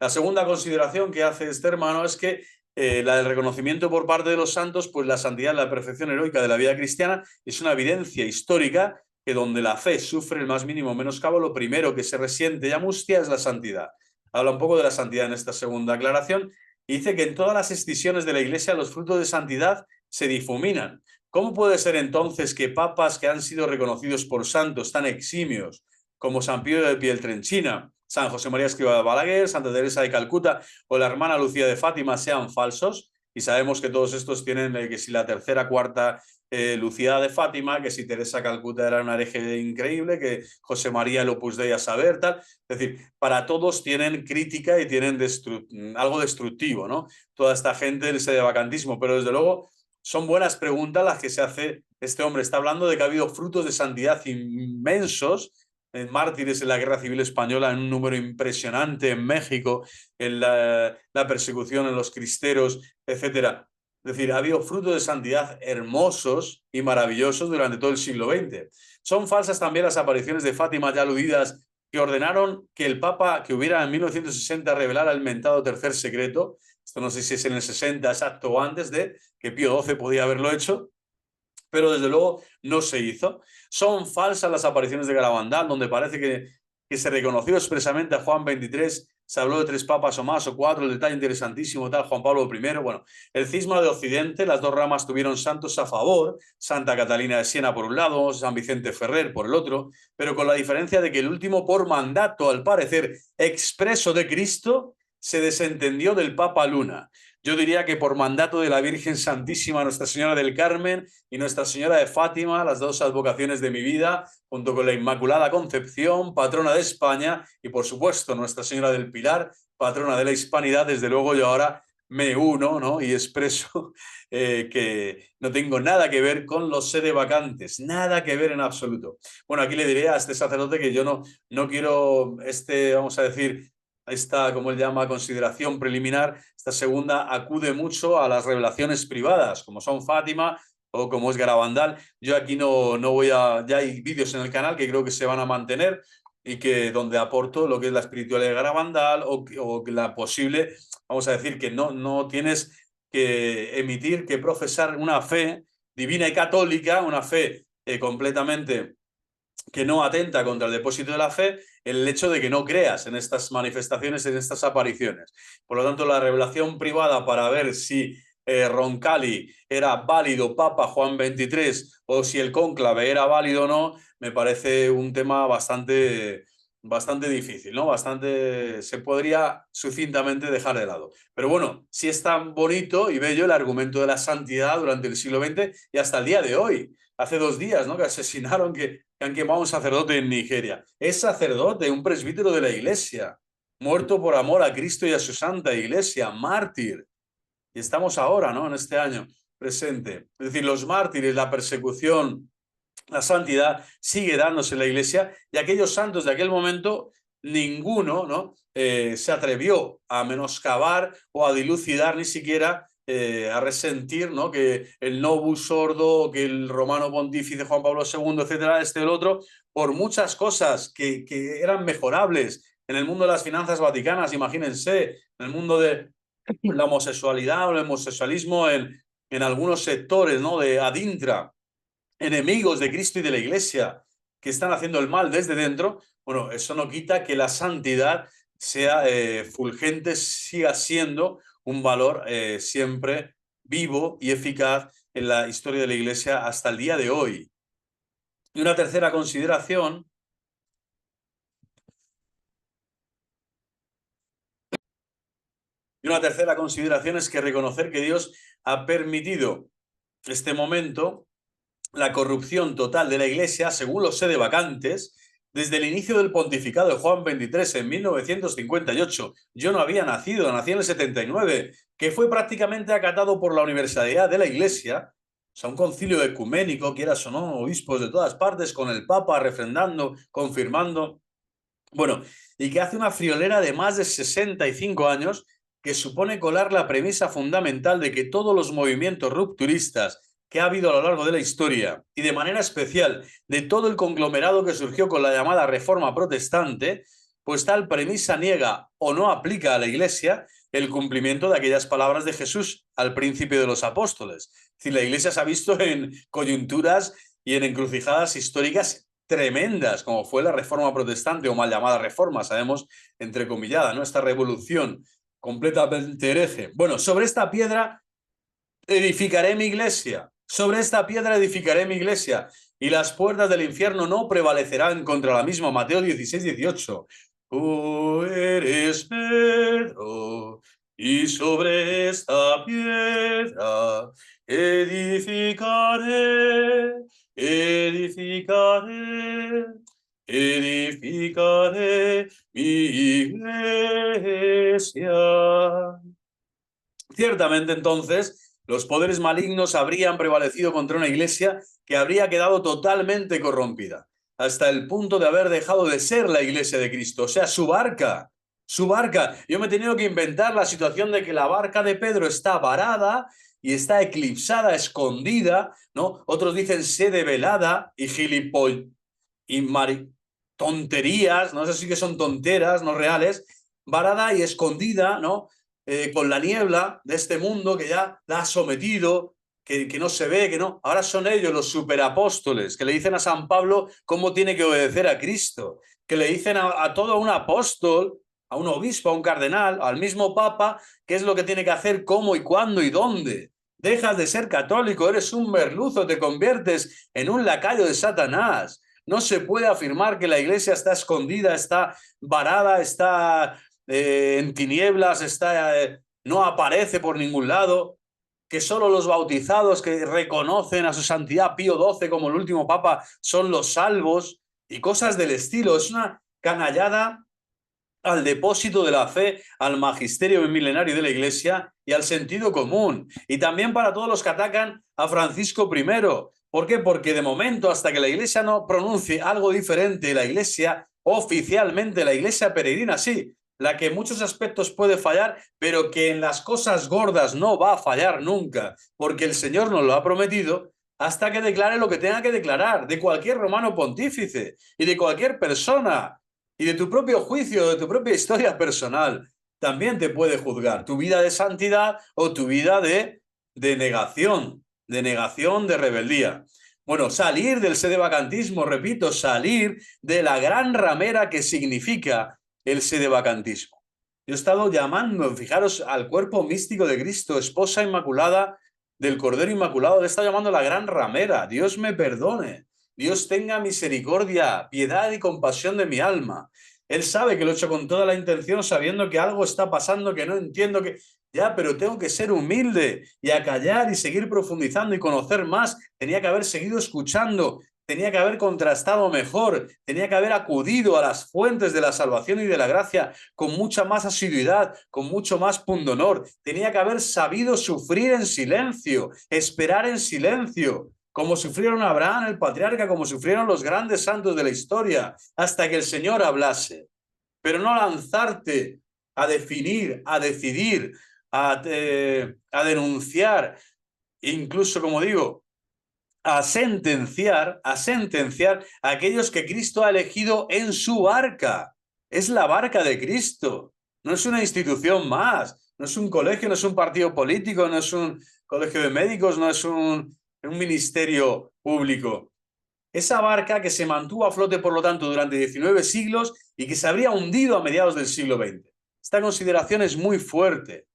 La segunda consideración que hace este hermano es que la del reconocimiento por parte de los santos, pues la santidad, la perfección heroica de la vida cristiana es una evidencia histórica que donde la fe sufre el más mínimo menoscabo, lo primero que se resiente y angustia es la santidad. Habla un poco de la santidad en esta segunda aclaración y dice que en todas las escisiones de la Iglesia los frutos de santidad se difuminan. ¿Cómo puede ser entonces que papas que han sido reconocidos por santos tan eximios como San Pío de Pietrelcina, San José María Escrivá de Balaguer, Santa Teresa de Calcuta o la hermana Lucía de Fátima sean falsos? y sabemos que todos estos tienen que si la tercera, cuarta Lucía de Fátima, que si Teresa Calcuta era una hereje increíble, que José María el Opus Dei a saber, tal. Es decir, para todos tienen crítica y tienen algo destructivo, ¿no? Toda esta gente, ese de vacantismo, pero desde luego son buenas preguntas las que se hace este hombre. Está hablando de que ha habido frutos de santidad inmensos, en mártires en la Guerra Civil Española, en un número impresionante, en México, en la persecución en los cristeros, etcétera. Es decir, ha habido frutos de santidad hermosos y maravillosos durante todo el siglo XX. Son falsas también las apariciones de Fátima ya aludidas, que ordenaron que el Papa, que hubiera en 1960 revelara el mentado tercer secreto. Esto no sé si es en el 60 exacto o antes de que Pío XII podía haberlo hecho, pero desde luego no se hizo. Son falsas las apariciones de Garabandal, donde parece que se reconoció expresamente a Juan XXIII, se habló de 3 papas o más, o 4, el detalle interesantísimo, tal, Juan Pablo I. Bueno, el cisma de Occidente, las dos ramas tuvieron santos a favor, Santa Catalina de Siena por un lado, San Vicente Ferrer por el otro, pero con la diferencia de que el último, por mandato, al parecer, expreso de Cristo, se desentendió del Papa Luna. Yo diría que por mandato de la Virgen Santísima, Nuestra Señora del Carmen y Nuestra Señora de Fátima, las dos advocaciones de mi vida, junto con la Inmaculada Concepción, patrona de España, y por supuesto Nuestra Señora del Pilar, patrona de la Hispanidad. Desde luego yo ahora me uno, ¿no? Y expreso que no tengo nada que ver con los sedevacantes, nada que ver en absoluto. Bueno, aquí le diré a este sacerdote que yo no quiero vamos a decir, esta, como él llama, consideración preliminar, esta segunda acude mucho a las revelaciones privadas, como son Fátima o como es Garabandal. Yo aquí no voy a... Ya hay vídeos en el canal que creo que se van a mantener y que donde aporto lo que es la espiritualidad de Garabandal o la posible, vamos a decir que no tienes que emitir, que profesar una fe divina y católica, una fe completamente que no atenta contra el depósito de la fe, el hecho de que no creas en estas manifestaciones, en estas apariciones. Por lo tanto, la revelación privada para ver si Roncalli era válido Papa Juan XXIII o si el cónclave era válido o no, me parece un tema bastante difícil, ¿no? Se podría sucintamente dejar de lado. Pero bueno, sí es tan bonito y bello el argumento de la santidad durante el siglo XX y hasta el día de hoy. Hace 2 días, ¿no? Que asesinaron, que han quemado a un sacerdote en Nigeria. Es sacerdote, un presbítero de la iglesia, muerto por amor a Cristo y a su santa iglesia, mártir. Y estamos ahora, ¿no? En este año presente. Es decir, los mártires, la persecución, la santidad sigue dándose en la iglesia, y aquellos santos de aquel momento, ninguno, ¿no? Se atrevió a menoscabar o a dilucidar, ni siquiera a resentir, ¿no? Que el Novus Ordo, que el romano pontífice Juan Pablo II, etcétera, este y el otro, por muchas cosas que eran mejorables en el mundo de las finanzas vaticanas, imagínense, en el mundo de la homosexualidad o el homosexualismo en algunos sectores, ¿no? De adintra, enemigos de Cristo y de la Iglesia, que están haciendo el mal desde dentro. Bueno, eso no quita que la santidad sea fulgente, siga siendo un valor siempre vivo y eficaz en la historia de la Iglesia hasta el día de hoy. Y una tercera consideración es que reconocer que Dios ha permitido este momento, la corrupción total de la Iglesia, según los sedevacantes, desde el inicio del pontificado de Juan XXIII en 1958. Yo no había nacido, nací en el 79, que fue prácticamente acatado por la universalidad de la Iglesia, o sea, un concilio ecuménico, quieras o no, obispos de todas partes, con el Papa refrendando, confirmando. Bueno, y que hace una friolera de más de 65 años que supone colar la premisa fundamental de que todos los movimientos rupturistas que ha habido a lo largo de la historia, y de manera especial de todo el conglomerado que surgió con la llamada Reforma Protestante, pues tal premisa niega o no aplica a la Iglesia el cumplimiento de aquellas palabras de Jesús al principio de los apóstoles. Es decir, la Iglesia se ha visto en coyunturas y en encrucijadas históricas tremendas, como fue la Reforma Protestante, o mal llamada Reforma, sabemos, entrecomillada, ¿no? Esta revolución completamente hereje. Bueno, sobre esta piedra edificaré mi iglesia. Sobre esta piedra edificaré mi iglesia, y las puertas del infierno no prevalecerán contra la misma. Mateo 16:18. Tú eres Pedro, y sobre esta piedra iglesia. Ciertamente, entonces, los poderes malignos habrían prevalecido contra una iglesia que habría quedado totalmente corrompida, hasta el punto de haber dejado de ser la iglesia de Cristo, o sea, su barca. Su barca. Yo me he tenido que inventar la situación de que la barca de Pedro está varada y está eclipsada, escondida, ¿no? Otros dicen sede velada y gilipoll y tonterías, no sé si que son tonteras, no reales, varada y escondida, ¿no? Con la niebla de este mundo que ya la ha sometido, que no se ve, que no. Ahora son ellos los superapóstoles que le dicen a San Pablo cómo tiene que obedecer a Cristo, que le dicen a todo un apóstol, a un obispo, a un cardenal, al mismo papa, qué es lo que tiene que hacer, cómo y cuándo y dónde. Dejas de ser católico, eres un merluzo, te conviertes en un lacayo de Satanás. No se puede afirmar que la iglesia está escondida, está varada, está en tinieblas, no aparece por ningún lado, que solo los bautizados que reconocen a su santidad Pío XII como el último papa son los salvos y cosas del estilo. Es una canallada al depósito de la fe, al magisterio milenario de la Iglesia y al sentido común. Y también para todos los que atacan a Francisco I. ¿Por qué? Porque de momento, hasta que la Iglesia no pronuncie algo diferente, la Iglesia oficialmente, la Iglesia peregrina, sí, la que en muchos aspectos puede fallar, pero que en las cosas gordas no va a fallar nunca, porque el Señor nos lo ha prometido, hasta que declare lo que tenga que declarar, de cualquier romano pontífice y de cualquier persona, y de tu propio juicio, de tu propia historia personal, también te puede juzgar tu vida de santidad o tu vida de negación, de rebeldía. Bueno, salir del sedevacantismo, repito, salir de la gran ramera que significa el sedevacantismo. Yo he estado llamando, fijaros, al cuerpo místico de Cristo, esposa inmaculada del Cordero Inmaculado, le está llamando la gran ramera. Dios me perdone. Dios tenga misericordia, piedad y compasión de mi alma. Él sabe que lo he hecho con toda la intención, sabiendo que algo está pasando, que no entiendo, que ya, pero tengo que ser humilde y acallar y seguir profundizando y conocer más. Tenía que haber seguido escuchando, tenía que haber contrastado mejor, tenía que haber acudido a las fuentes de la salvación y de la gracia con mucha más asiduidad, con mucho más pundonor. Tenía que haber sabido sufrir en silencio, esperar en silencio, como sufrieron Abraham, el patriarca, como sufrieron los grandes santos de la historia, hasta que el Señor hablase. Pero no lanzarte a definir, a decidir, a denunciar, incluso, como digo, a sentenciar a aquellos que Cristo ha elegido en su barca. Es la barca de Cristo, no es una institución más, no es un colegio, no es un partido político, no es un colegio de médicos, no es un ministerio público. Esa barca que se mantuvo a flote, por lo tanto, durante 19 siglos y que se habría hundido a mediados del siglo XX. Esta consideración es muy fuerte,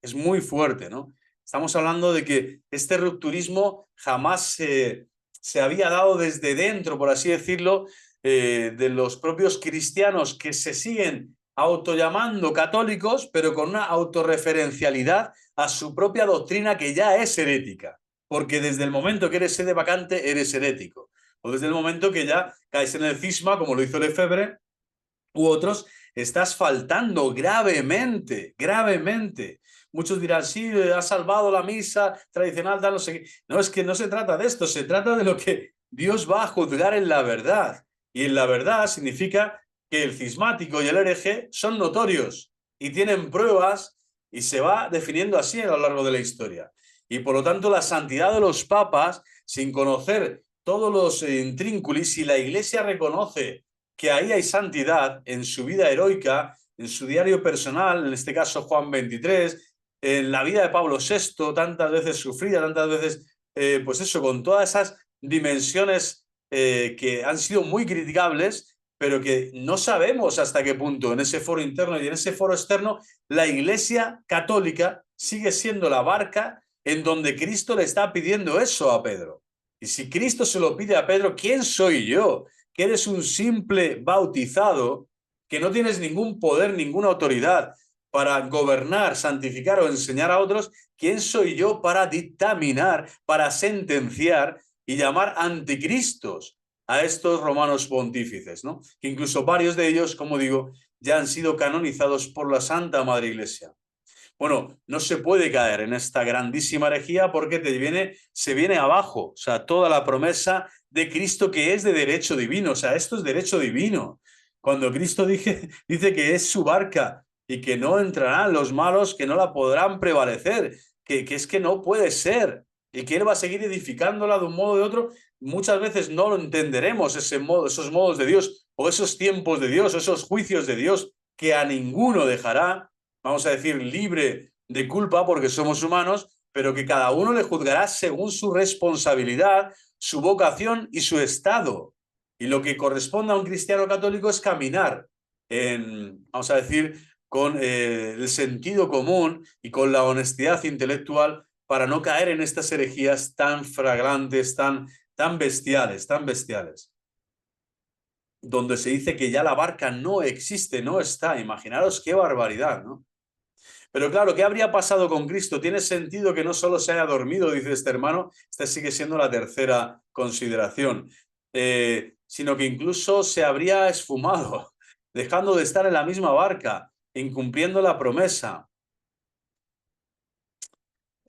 ¿no? Estamos hablando de que este rupturismo jamás se había dado desde dentro, por así decirlo, de los propios cristianos que se siguen autollamando católicos, pero con una autorreferencialidad a su propia doctrina que ya es herética, porque desde el momento que eres sedevacante eres herético, o desde el momento que ya caes en el cisma, como lo hizo Lefebvre u otros, estás faltando gravemente, gravemente. Muchos dirán, sí, ha salvado la misa tradicional, tal, no sé qué. No, es que no se trata de esto, se trata de lo que Dios va a juzgar en la verdad. Y en la verdad significa que el cismático y el hereje son notorios y tienen pruebas y se va definiendo así a lo largo de la historia. Y por lo tanto la santidad de los papas, sin conocer todos los intrínculis, si la Iglesia reconoce que ahí hay santidad en su vida heroica, en su diario personal, en este caso Juan 23, en la vida de Pablo VI, tantas veces sufrida, tantas veces, pues eso, con todas esas dimensiones que han sido muy criticables, pero que no sabemos hasta qué punto en ese foro interno y en ese foro externo la Iglesia católica sigue siendo la barca en donde Cristo le está pidiendo eso a Pedro. Y si Cristo se lo pide a Pedro, ¿quién soy yo? Que eres un simple bautizado, que no tienes ningún poder, ninguna autoridad para gobernar, santificar o enseñar a otros. ¿Quién soy yo para dictaminar, para sentenciar y llamar anticristos a estos romanos pontífices, ¿no? Que incluso varios de ellos, como digo, ya han sido canonizados por la Santa Madre Iglesia. Bueno, no se puede caer en esta grandísima herejía porque se viene abajo, o sea, toda la promesa de Cristo que es de derecho divino, o sea, esto es derecho divino. Cuando Cristo dice que es su barca y que no entrarán los malos, que no la podrán prevalecer, que es que no puede ser y que Él va a seguir edificándola de un modo o de otro, muchas veces no lo entenderemos, esos modos de Dios o esos tiempos de Dios, o esos juicios de Dios que a ninguno dejará, vamos a decir, libre de culpa porque somos humanos, pero que cada uno le juzgará según su responsabilidad, su vocación y su estado. Y lo que corresponde a un cristiano católico es caminar vamos a decir, con el sentido común y con la honestidad intelectual para no caer en estas herejías tan flagrantes, tan bestiales, donde se dice que ya la barca no existe, no está. Imaginaros qué barbaridad, ¿no? Pero claro, ¿qué habría pasado con Cristo? Tiene sentido que no solo se haya dormido, dice este hermano, esta sigue siendo la tercera consideración, sino que incluso se habría esfumado, dejando de estar en la misma barca, incumpliendo la promesa.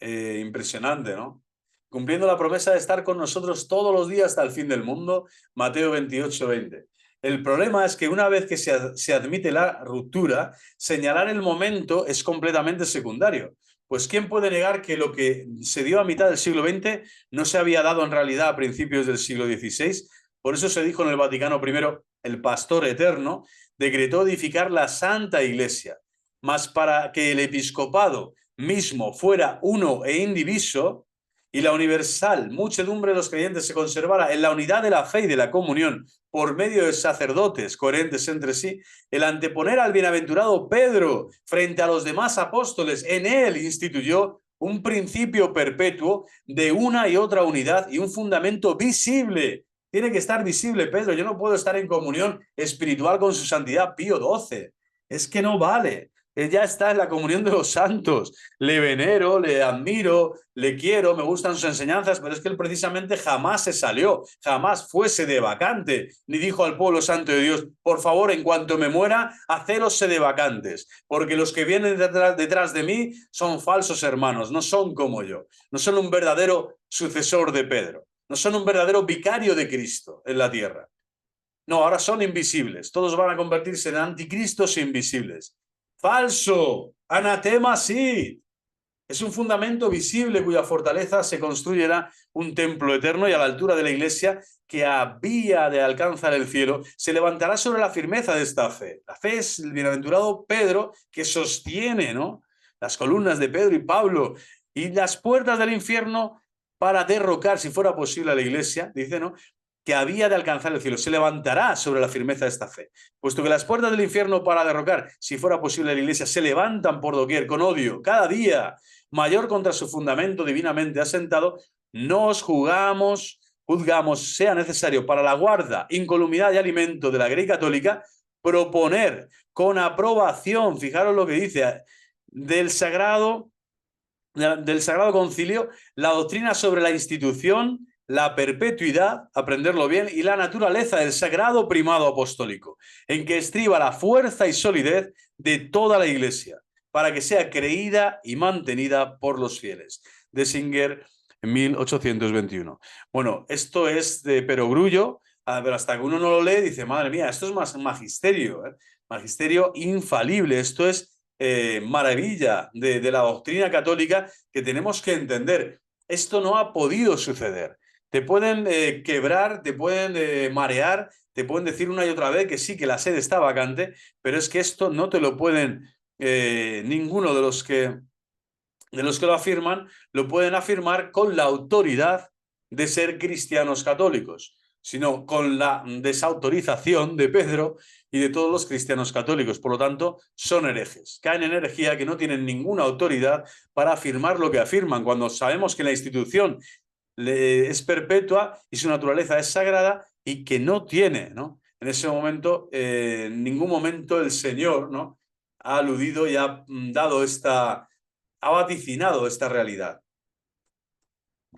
Impresionante, ¿no? Cumpliendo la promesa de estar con nosotros todos los días hasta el fin del mundo, Mateo 28, 20. El problema es que una vez que se admite la ruptura, señalar el momento es completamente secundario. Pues ¿quién puede negar que lo que se dio a mitad del siglo XX no se había dado en realidad a principios del siglo XVI? Por eso se dijo en el Vaticano I, el pastor eterno decretó edificar la Santa Iglesia. Mas para que el episcopado mismo fuera uno e indiviso, y la universal muchedumbre de los creyentes se conservara en la unidad de la fe y de la comunión por medio de sacerdotes coherentes entre sí, el anteponer al bienaventurado Pedro frente a los demás apóstoles, en él instituyó un principio perpetuo de una y otra unidad y un fundamento visible. Tiene que estar visible, Pedro. Yo no puedo estar en comunión espiritual con su santidad Pío XII. Es que no vale. Él ya está en la comunión de los santos. Le venero, le admiro, le quiero, me gustan sus enseñanzas, pero es que él precisamente jamás se salió, jamás fuese de vacante, ni dijo al pueblo santo de Dios, por favor, en cuanto me muera, haceros de vacantes, porque los que vienen detrás de mí son falsos hermanos, no son como yo, no son un verdadero sucesor de Pedro, no son un verdadero vicario de Cristo en la tierra. No, ahora son invisibles, todos van a convertirse en anticristos invisibles. Falso, anatema sí. Es un fundamento visible cuya fortaleza se construirá un templo eterno y a la altura de la iglesia que había de alcanzar el cielo, se levantará sobre la firmeza de esta fe. La fe es el bienaventurado Pedro que sostiene, ¿no?, las columnas de Pedro y Pablo y las puertas del infierno para derrocar, si fuera posible, a la iglesia, dice, ¿no?, que había de alcanzar el cielo, se levantará sobre la firmeza de esta fe. Puesto que las puertas del infierno para derrocar, si fuera posible, la iglesia, se levantan por doquier con odio, cada día mayor contra su fundamento divinamente asentado, nos juzgamos, sea necesario para la guarda, incolumidad y alimento de la Grey Católica, proponer con aprobación, fijaros lo que dice, del Sagrado Concilio, la doctrina sobre la institución, la perpetuidad, aprenderlo bien, y la naturaleza del sagrado primado apostólico, en que estriba la fuerza y solidez de toda la Iglesia, para que sea creída y mantenida por los fieles. De Singer, 1821. Bueno, esto es de perogrullo, pero hasta que uno no lo lee dice, madre mía, esto es más magisterio, ¿eh? Magisterio infalible, esto es maravilla de la doctrina católica que tenemos que entender. Esto no ha podido suceder. Te pueden quebrar, te pueden marear, te pueden decir una y otra vez que sí, que la sede está vacante, pero es que esto no te lo pueden ninguno de los que lo afirman, lo pueden afirmar con la autoridad de ser cristianos católicos, sino con la desautorización de Pedro y de todos los cristianos católicos. Por lo tanto, son herejes, caen en herejía, que no tienen ninguna autoridad para afirmar lo que afirman, cuando sabemos que la institución es perpetua y su naturaleza es sagrada y que no tiene, ¿no?, en ese momento, en ningún momento el Señor, ¿no?, ha aludido y ha ha vaticinado esta realidad.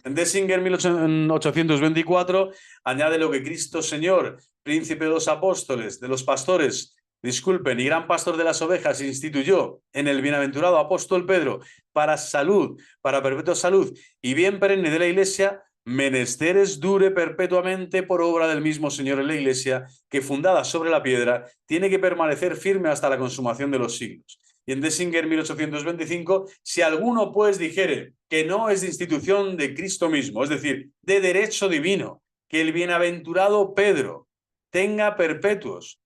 Dessinger, 1824, añade lo que Cristo Señor, príncipe de los apóstoles, de los pastores, disculpen, y gran pastor de las ovejas, instituyó en el bienaventurado apóstol Pedro para salud, para perpetua salud y bien perenne de la Iglesia, menesteres dure perpetuamente por obra del mismo Señor en la Iglesia, que fundada sobre la piedra, tiene que permanecer firme hasta la consumación de los siglos. Y en Dessinger 1825, si alguno pues dijere que no es de institución de Cristo mismo, es decir, de derecho divino, que el bienaventurado Pedro tenga perpetuos,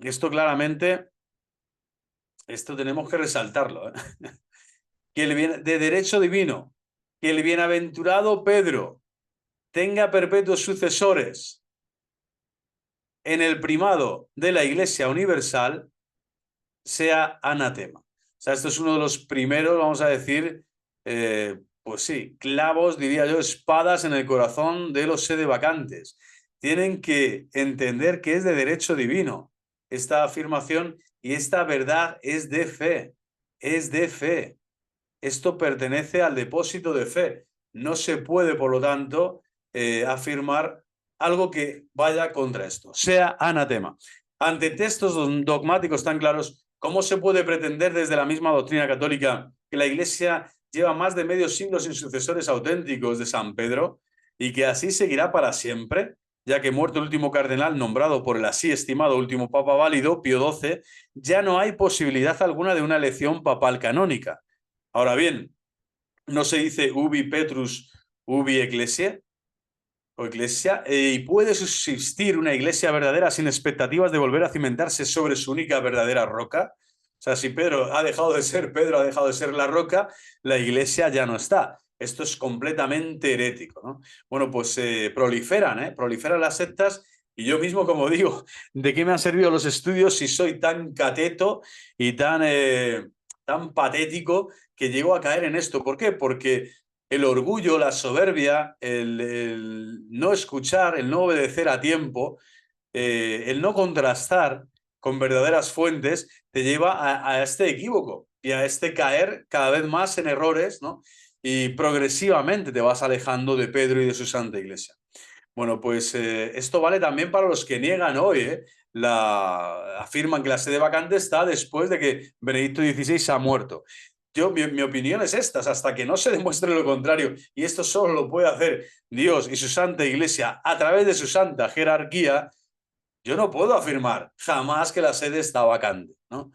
esto claramente, esto tenemos que resaltarlo, ¿eh? Que de derecho divino, que el bienaventurado Pedro tenga perpetuos sucesores en el primado de la Iglesia Universal, sea anatema. O sea, esto es uno de los primeros, vamos a decir, pues sí, clavos, diría yo, espadas en el corazón de los sedevacantes. Tienen que entender que es de derecho divino esta afirmación y esta verdad es de fe, es de fe. Esto pertenece al depósito de fe. No se puede, por lo tanto, afirmar algo que vaya contra esto, sea anatema. Ante textos dogmáticos tan claros, ¿cómo se puede pretender desde la misma doctrina católica que la Iglesia lleva más de medio siglo sin sucesores auténticos de San Pedro y que así seguirá para siempre, ya que muerto el último cardenal nombrado por el así estimado último papa válido, Pío XII, ya no hay posibilidad alguna de una elección papal canónica? Ahora bien, no se dice ubi Petrus, ubi Ecclesia, o Iglesia, y puede subsistir una iglesia verdadera sin expectativas de volver a cimentarse sobre su única verdadera roca. O sea, si Pedro ha dejado de ser Pedro, ha dejado de ser la roca, la iglesia ya no está. Esto es completamente herético, ¿no? Bueno, pues proliferan las sectas y yo mismo, como digo, ¿de qué me han servido los estudios si soy tan cateto y tan patético que llego a caer en esto? ¿Por qué? Porque el orgullo, la soberbia, el no escuchar, el no obedecer a tiempo, el no contrastar con verdaderas fuentes, te lleva a este equívoco y a este caer cada vez más en errores, ¿no? Y progresivamente te vas alejando de Pedro y de su Santa Iglesia. Bueno, pues esto vale también para los que niegan hoy, afirman que la sede vacante está después de que Benedicto XVI ha muerto. Mi opinión es esta, hasta que no se demuestre lo contrario, y esto solo lo puede hacer Dios y su Santa Iglesia a través de su santa jerarquía, yo no puedo afirmar jamás que la sede está vacante, ¿no?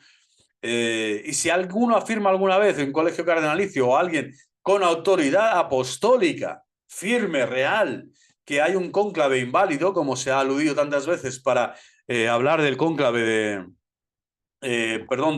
Y si alguno afirma alguna vez en un colegio cardenalicio o alguien con autoridad apostólica, firme, real, que hay un cónclave inválido, como se ha aludido tantas veces para hablar del cónclave de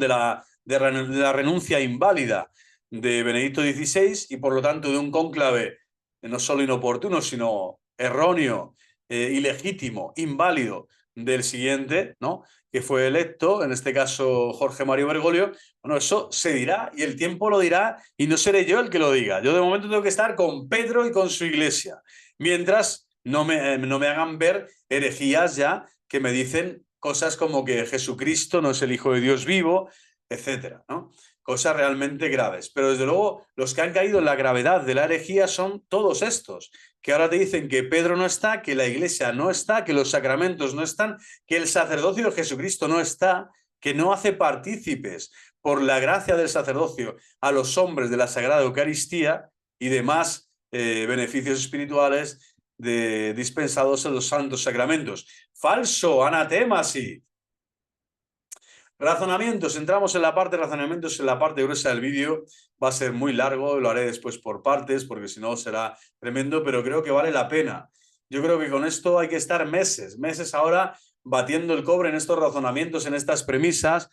la renuncia inválida de Benedicto XVI y por lo tanto de un cónclave no solo inoportuno, sino erróneo, ilegítimo, inválido del siguiente, ¿no? Que fue electo, en este caso Jorge Mario Bergoglio. Bueno, eso se dirá y el tiempo lo dirá y no seré yo el que lo diga. Yo de momento tengo que estar con Pedro y con su iglesia, mientras no me hagan ver herejías ya que me dicen cosas como que Jesucristo no es el Hijo de Dios vivo, etcétera, ¿no? Cosas realmente graves. Pero desde luego los que han caído en la gravedad de la herejía son todos estos, que ahora te dicen que Pedro no está, que la iglesia no está, que los sacramentos no están, que el sacerdocio de Jesucristo no está, que no hace partícipes por la gracia del sacerdocio a los hombres de la Sagrada Eucaristía y demás beneficios espirituales dispensados en los santos sacramentos. Falso, anatema, sí. Razonamientos, entramos en la parte de razonamientos, en la parte gruesa del vídeo. Va a ser muy largo, lo haré después por partes, porque si no será tremendo, pero creo que vale la pena. Yo creo que con esto hay que estar meses ahora batiendo el cobre en estos razonamientos, en estas premisas,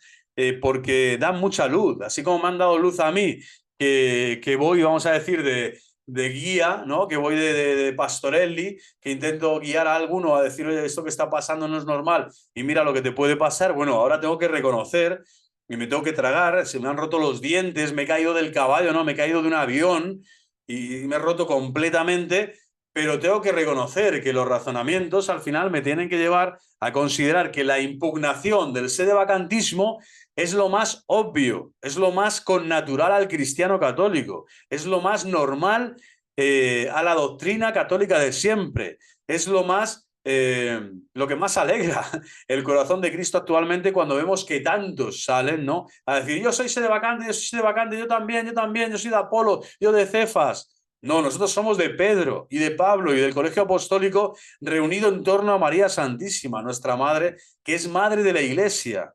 porque dan mucha luz. Así como me han dado luz a mí, que voy, vamos a decir, de guía, ¿no? Que voy de pastorelli, que intento guiar a alguno a decir, oye, esto que está pasando no es normal y mira lo que te puede pasar. Bueno, ahora tengo que reconocer y me tengo que tragar, se me han roto los dientes, me he caído del caballo, ¿no? Me he caído de un avión y me he roto completamente, pero tengo que reconocer que los razonamientos al final me tienen que llevar a considerar que la impugnación del sedevacantismo es lo más obvio, es lo más connatural al cristiano católico, es lo más normal a la doctrina católica de siempre, es lo más lo que más alegra el corazón de Cristo actualmente cuando vemos que tantos salen, ¿no? A decir, yo soy sede vacante, yo soy sede vacante, yo también, yo soy de Apolo, yo de Cefas. No, nosotros somos de Pedro y de Pablo y del Colegio Apostólico reunido en torno a María Santísima, nuestra madre, que es madre de la Iglesia.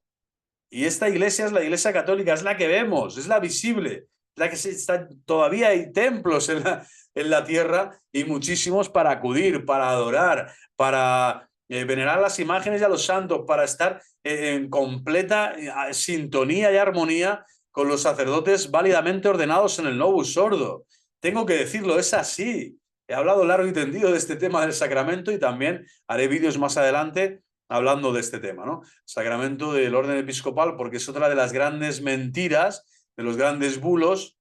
Y esta iglesia es la iglesia católica, es la que vemos, es la visible, la que está, todavía hay templos en la tierra y muchísimos para acudir, para adorar, para venerar las imágenes y a los santos, para estar en completa sintonía y armonía con los sacerdotes válidamente ordenados en el Novus Ordo. Tengo que decirlo, es así. He hablado largo y tendido de este tema del sacramento y también haré vídeos más adelante hablando de este tema, ¿no? Sacramento del orden episcopal, porque es otra de las grandes mentiras, de los grandes bulos,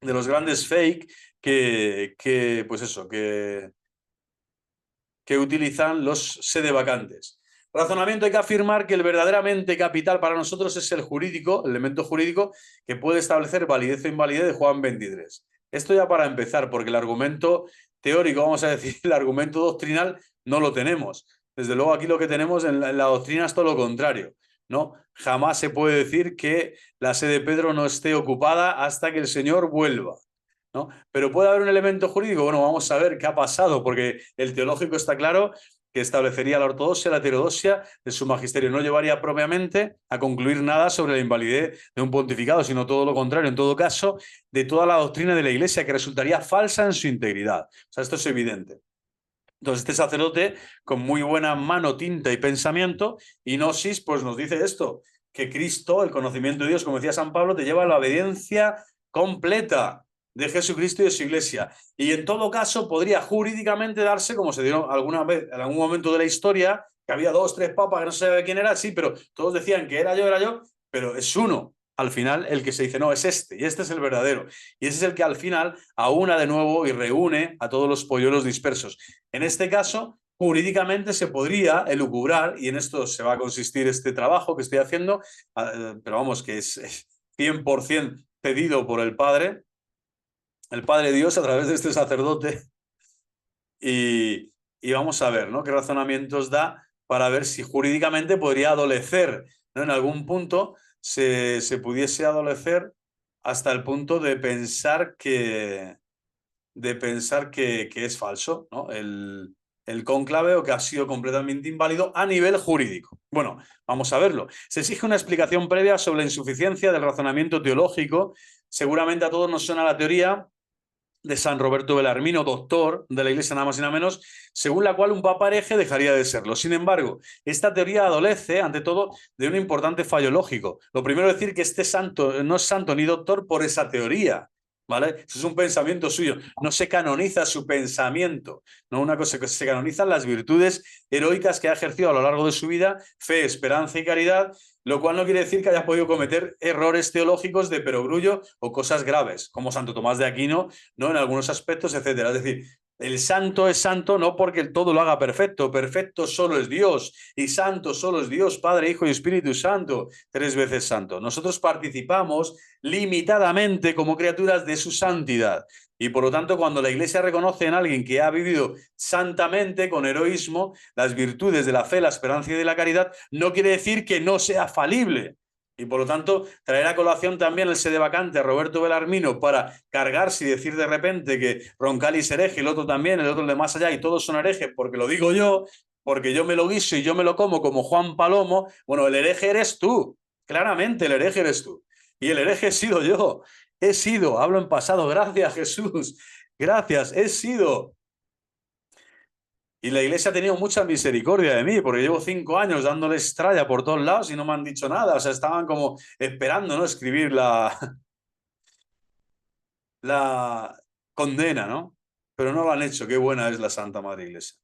de los grandes fake pues eso, que utilizan los sedevacantes. Razonamiento: hay que afirmar que el verdaderamente capital para nosotros es el jurídico, el elemento jurídico que puede establecer validez o invalidez de Juan 23. Esto ya para empezar, porque el argumento teórico, vamos a decir, el argumento doctrinal no lo tenemos. Desde luego aquí lo que tenemos en la doctrina es todo lo contrario, ¿no? Jamás se puede decir que la sede de Pedro no esté ocupada hasta que el Señor vuelva, ¿no? Pero puede haber un elemento jurídico. Bueno, vamos a ver qué ha pasado, porque el teológico está claro que establecería la ortodoxia, la heterodoxia de su magisterio. No llevaría propiamente a concluir nada sobre la invalidez de un pontificado, sino todo lo contrario, en todo caso, de toda la doctrina de la Iglesia, que resultaría falsa en su integridad. O sea, esto es evidente. Entonces, este sacerdote, con muy buena mano, tinta y pensamiento, y gnosis, pues nos dice esto, que Cristo, el conocimiento de Dios, como decía San Pablo, te lleva a la obediencia completa de Jesucristo y de su iglesia. Y en todo caso, podría jurídicamente darse, como se dio alguna vez, en algún momento de la historia, que había 2, 3 papas que no se sabe quién era, sí, pero todos decían que era yo, pero es uno. Al final, el que se dice, no, es este, y este es el verdadero. Y ese es el que al final aúna de nuevo y reúne a todos los polluelos dispersos. En este caso, jurídicamente se podría elucubrar, y en esto se va a consistir este trabajo que estoy haciendo, pero vamos, que es 100% pedido por el Padre Dios a través de este sacerdote, y vamos a ver, ¿no?, qué razonamientos da para ver si jurídicamente podría adolecer, ¿no? En algún punto se pudiese adolecer hasta el punto de pensar que es falso, ¿no? El cónclave, o que ha sido completamente inválido a nivel jurídico. Bueno, vamos a verlo. Se exige una explicación previa sobre la insuficiencia del razonamiento teológico. Seguramente a todos nos suena la teoría de San Roberto Belarmino, doctor de la Iglesia, nada más y nada menos, según la cual un papa hereje dejaría de serlo. Sin embargo, esta teoría adolece, ante todo, de un importante fallo lógico. Lo primero es decir que este santo no es santo ni doctor por esa teoría, ¿vale? Eso es un pensamiento suyo. No se canoniza su pensamiento, no una cosa que se canonizan las virtudes heroicas que ha ejercido a lo largo de su vida: fe, esperanza y caridad, lo cual no quiere decir que haya podido cometer errores teológicos de perogrullo o cosas graves, como Santo Tomás de Aquino, ¿no?, en algunos aspectos, etcétera. Es decir, el santo es santo no porque el todo lo haga perfecto, perfecto solo es Dios, y santo solo es Dios, Padre, Hijo y Espíritu Santo, 3 veces santo. Nosotros participamos limitadamente como criaturas de su santidad, y por lo tanto, cuando la Iglesia reconoce en alguien que ha vivido santamente, con heroísmo, las virtudes de la fe, la esperanza y de la caridad, no quiere decir que no sea falible. Y por lo tanto, traer a colación también el sede vacante a Roberto Belarmino para cargarse y decir de repente que Roncalli es hereje, el otro también, el otro el de más allá, y todos son herejes porque lo digo yo, porque yo me lo guiso y yo me lo como Juan Palomo. Bueno, el hereje eres tú, claramente el hereje eres tú. Y el hereje he sido yo, he sido, hablo en pasado, gracias Jesús, gracias, he sido. Y la Iglesia ha tenido mucha misericordia de mí, porque llevo 5 años dándoles tralla por todos lados y no me han dicho nada. O sea, estaban como esperando, ¿no?, escribir la condena, ¿no? Pero no lo han hecho. Qué buena es la Santa Madre Iglesia.